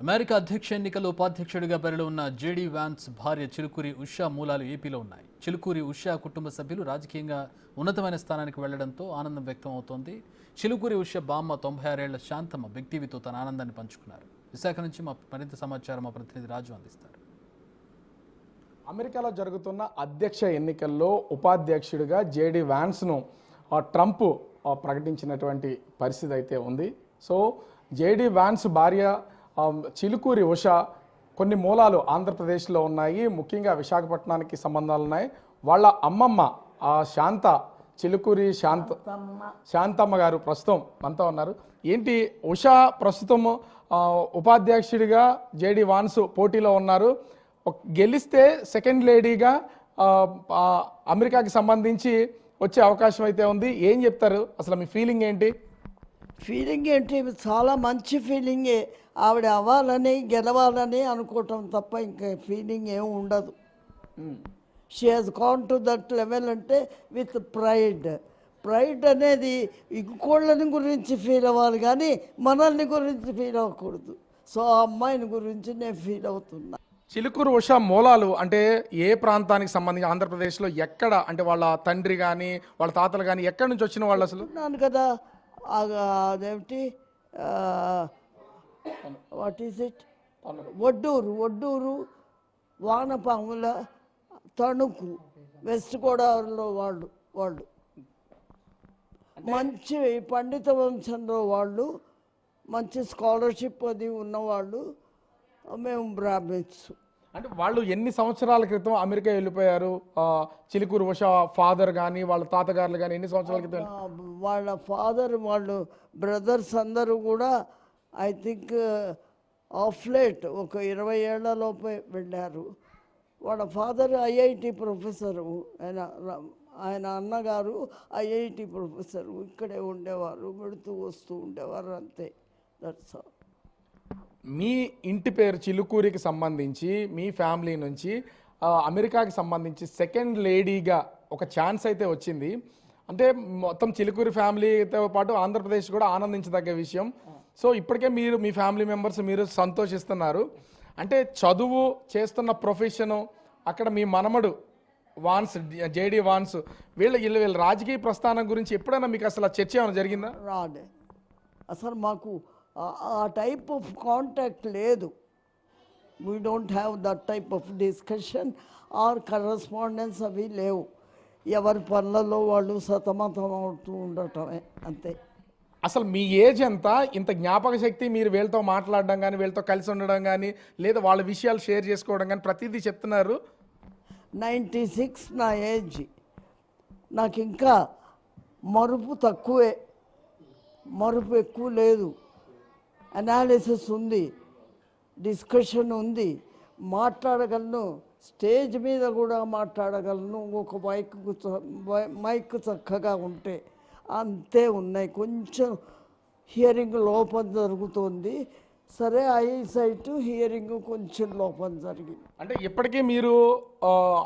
America అధ్యక్ష ఎన్నికల్లో ఉపాధ్యక్షుడిగా బరిలో ఉన్న జేడీ వాన్స్ భార్య చిలుకూరి ఉషా మూలాలు ఏపీలో ఉన్నాయి. చిలుకూరి ఉషా కుటుంబ సభ్యులు రాజకీయంగా ఉన్నతమైన స్థానానికి వెళ్లడంతో ఆనందం వ్యక్తం అవుతోంది. చిలుకూరి ఉషా బామ్మ 96 ఏళ్ల శాంతమ్మ బిగ్ టీవీతో తన ఆనందాన్ని పంచుకున్నారు. విశాఖ నుంచి మరింత సమాచారం మా ప్రతినిధి రాజు అందిస్తారు. అమెరికాలో జరుగుతున్న అధ్యక్ష ఎన్నికల్లో ఉపాధ్యక్షుడిగా జేడీ వాన్స్ను ట్రంప్ ప్రకటించినటువంటి పరిస్థితి అయితే ఉంది. సో జేడీ వాన్స్ భార్య చిలుకూరి ఉషా కొన్ని మూలాలు ఆంధ్రప్రదేశ్లో ఉన్నాయి, ముఖ్యంగా విశాఖపట్నానికి సంబంధాలు ఉన్నాయి. వాళ్ళ అమ్మమ్మ చిలుకూరి శాంతమ్మ గారు ప్రస్తుతం మనతో ఉన్నారు. ఏంటి ఉషా ప్రస్తుతం ఉపాధ్యక్షుడిగా జేడీ వాన్స్ పోటీలో ఉన్నారు. గెలిస్తే సెకండ్ లేడీగా అమెరికాకి సంబంధించి వచ్చే అవకాశం అయితే ఉంది. ఏం చెప్తారు, అసలు మీ ఫీలింగ్ ఏంటి? ఫీలింగ్ ఏంటి, చాలా మంచి ఫీలింగే. ఆవిడ అవ్వాలని గెలవాలని అనుకోవటం తప్ప ఇంకా ఫీలింగ్ ఏమి ఉండదు. She has gone to that level అంటే విత్ ప్రైడ్ అనేది ఇంకోళ్ళని గురించి ఫీల్ అవ్వాలి కానీ మనల్ని గురించి ఫీల్ అవ్వకూడదు. సో ఆ అమ్మాయిని గురించి నేను ఫీల్ అవుతున్నా. చిలుకూరు ఉషా మూలాలు అంటే ఏ ప్రాంతానికి సంబంధించి ఆంధ్రప్రదేశ్లో ఎక్కడ, అంటే వాళ్ళ తండ్రి కానీ వాళ్ళ తాతలు కానీ ఎక్కడి నుంచి వచ్చిన వాళ్ళు అసలు? అన్నాను కదా, అదేమిటి వాట్ ఈస్ ఇట్, ఒడ్డూరు వానపాముల తణుకు వెస్ట్ గోదావరిలో వాళ్ళు మంచి పండిత వంశంలో వాళ్ళు, మంచి స్కాలర్షిప్ అది ఉన్నవాళ్ళు. మేము బ్రాహ్మిన్స్. అంటే వాళ్ళు ఎన్ని సంవత్సరాల క్రితం అమెరికా వెళ్ళిపోయారు? చిలుకూరు ఉషా ఫాదర్ కానీ వాళ్ళ తాతగారులు కానీ ఎన్ని సంవత్సరాల క్రితం? వాళ్ళ ఫాదర్ వాళ్ళు బ్రదర్స్ అందరూ కూడా ఐ థింక్ ఆఫ్ లేట్ ఒక 20 ఏళ్లలోపే వెళ్ళారు. వాళ్ళ ఫాదర్ ఐఐటి ప్రొఫెసరు, ఆయన అన్నగారు ఐఐటి ప్రొఫెసరు. ఇక్కడే ఉండేవారు, వెళుతూ వస్తూ ఉండేవారు, అంతే. That's all. మీ ఇంటి పేరు చిలుకూరికి సంబంధించి మీ ఫ్యామిలీ నుంచి అమెరికాకి సంబంధించి సెకండ్ లేడీగా ఒక ఛాన్స్ అయితే వచ్చింది. అంటే మొత్తం చిలుకూరి ఫ్యామిలీతో పాటు ఆంధ్రప్రదేశ్ కూడా ఆనందించదగ్గ విషయం. సో ఇప్పటికే మీరు మీ ఫ్యామిలీ మెంబర్స్ మీరు సంతోషిస్తున్నారు. అంటే చదువు చేస్తున్న ప్రొఫెషను, అక్కడ మీ మనమడు జేడీ వాన్స్ వీళ్ళ రాజకీయ ప్రస్థానం గురించి ఎప్పుడైనా మీకు అసలు చర్చ ఏమైనా జరిగిందా? రాలే, అసలు మాకు ఆ టైప్ ఆఫ్ కాంటాక్ట్ లేదు. We don't have that type of discussion or correspondence అవి లేవు. ఎవరి పనులలో వాళ్ళు సతమతం అవుతూ ఉండటమే, అంతే. అసలు మీ ఏజ్ ఎంత? ఇంత జ్ఞాపక శక్తి, మీరు వీళ్ళతో మాట్లాడడం కానీ వీళ్ళతో కలిసి ఉండడం కానీ లేదా వాళ్ళ విషయాలు షేర్ చేసుకోవడం కానీ ప్రతిదీ చెప్తున్నారు. 96 నా ఏజ్. నాకు ఇంకా మరుపు తక్కువే, మరుపు ఎక్కువ లేదు. అనాలిసిస్ ఉంది, డిస్కషన్ ఉంది, మాట్లాడగలను, స్టేజ్ మీద కూడా మాట్లాడగలను. ఒక మైక్ చక్కగా ఉంటే అంతే ఉన్నాయి. కొంచెం హియరింగ్ లోపం జరుగుతుంది. సరే, ఐసైట్ హియరింగ్ కొంచెం లోపం జరిగింది. అంటే ఇప్పటికీ మీరు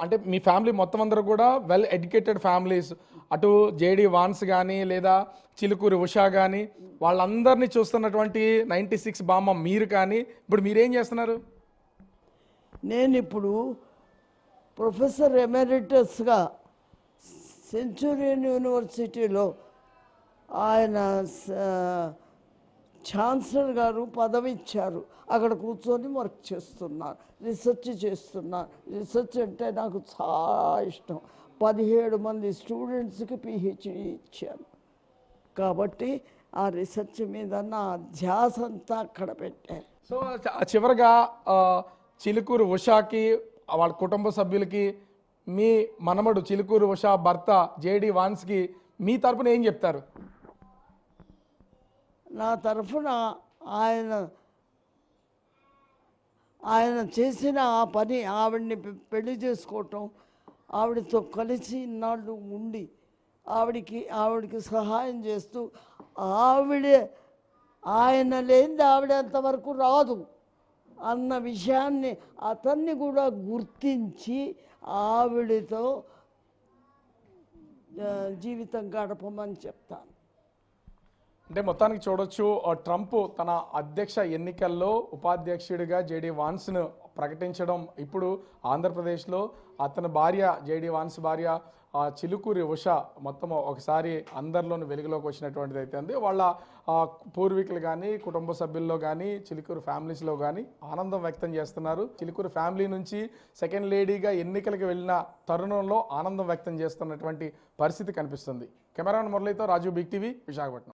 అంటే మీ ఫ్యామిలీ మొత్తం అందరూ కూడా వెల్ ఎడ్యుకేటెడ్ ఫ్యామిలీస్. అటు జేడీ వాన్స్ కానీ లేదా చిలుకూరి ఉషా కానీ వాళ్ళందరినీ చూస్తున్నటువంటి 96 బామ్మ మీరు కానీ ఇప్పుడు మీరేం చేస్తున్నారు? నేను ఇప్పుడు ప్రొఫెసర్ ఎమెరిటస్గా సెంచురియన్ యూనివర్సిటీలో ఆయన ఛాన్సలర్ గారు పదవి ఇచ్చారు. అక్కడ కూర్చొని వర్క్ చేస్తున్నాను, రీసెర్చ్ చేస్తున్నాను. రీసెర్చ్ అంటే నాకు చాలా ఇష్టం. 17 మంది స్టూడెంట్స్కి పిహెచ్డి ఇచ్చాను. కాబట్టి ఆ రీసెర్చ్ మీద నా ధ్యాస అంతా అక్కడ పెట్టాను. సో చివరిగా చిలుకూరు ఉషాకి వాళ్ళ కుటుంబ సభ్యులకి, మీ మనమడు చిలుకూరు ఉషా భర్త జేడీ వాన్స్కి మీ తరపున ఏం చెప్తారు? నా తరఫున ఆయన చేసిన ఆ పని, ఆవిడ్ని పెళ్లి చేసుకోవటం, ఆవిడతో కలిసి ఇన్నాళ్ళు ఉండి ఆవిడికి సహాయం చేస్తూ, ఆయన లేనిది ఆవిడ అంతవరకు రాదు అన్న విషయాన్ని అతన్ని కూడా గుర్తించి ఆవిడతో జీవితం గడపమని చెప్తాను. అంటే మొత్తానికి చూడొచ్చు ట్రంప్ తన అధ్యక్ష ఎన్నికల్లో ఉపాధ్యక్షుడిగా జేడీ వాన్స్ను ప్రకటించడం ఇప్పుడు ఆంధ్రప్రదేశ్లో అతని భార్య జేడీ వాన్స్ భార్య చిలుకూరి ఉష మొత్తం ఒకసారి అందరిలోని వెలుగులోకి వచ్చినటువంటిది అయితే ఉంది. వాళ్ళ పూర్వీకులు కానీ కుటుంబ సభ్యుల్లో కానీ చిలుకూరు ఫ్యామిలీస్లో కానీ ఆనందం వ్యక్తం చేస్తున్నారు. చిలుకూరు ఫ్యామిలీ నుంచి సెకండ్ లేడీగా ఎన్నికలకు వెళ్ళిన తరుణంలో ఆనందం వ్యక్తం చేస్తున్నటువంటి పరిస్థితి కనిపిస్తుంది. కెమెరామెన్ మురళితో రాజు, బిగ్ టీవీ, విశాఖపట్నం.